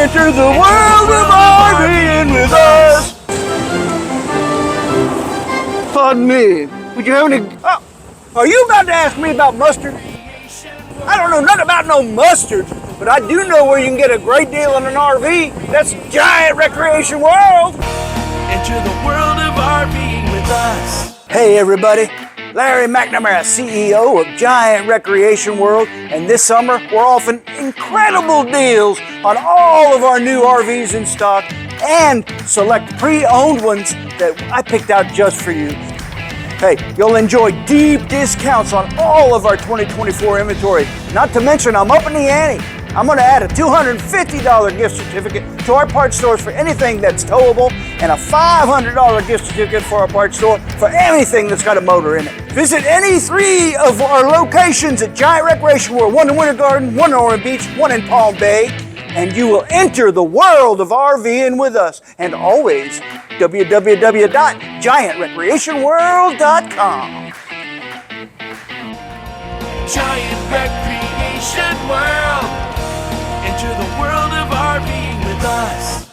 Enter the world of RVing with us. Pardon me, would you have any... Oh, are you about to ask me about mustard? I don't know nothing about no mustard, but I do know where you can get a great deal on an RV. That's Giant Recreation World. Enter the world of RVing with us. Hey everybody, Larry McNamara, CEO of Giant Recreation World, and this summer we're offering incredible deals on all of our new RVs in stock and select pre-owned ones that I picked out just for you. Hey, you'll enjoy deep discounts on all of our 2024 inventory. Not to mention, I'm upping the ante. I'm going to add a $250 gift certificate to our parts stores for anything that's towable and a $500 gift certificate for our parts store for anything that's got a motor in it. Visit any 3 of our locations at Giant Recreation World, one in Winter Garden, one in Orange Beach, one in Palm Bay, and you will enter the world of RVing with us. And always, www.giantrecreationworld.com. Giant Recreation World. Enter the world of RVing with us.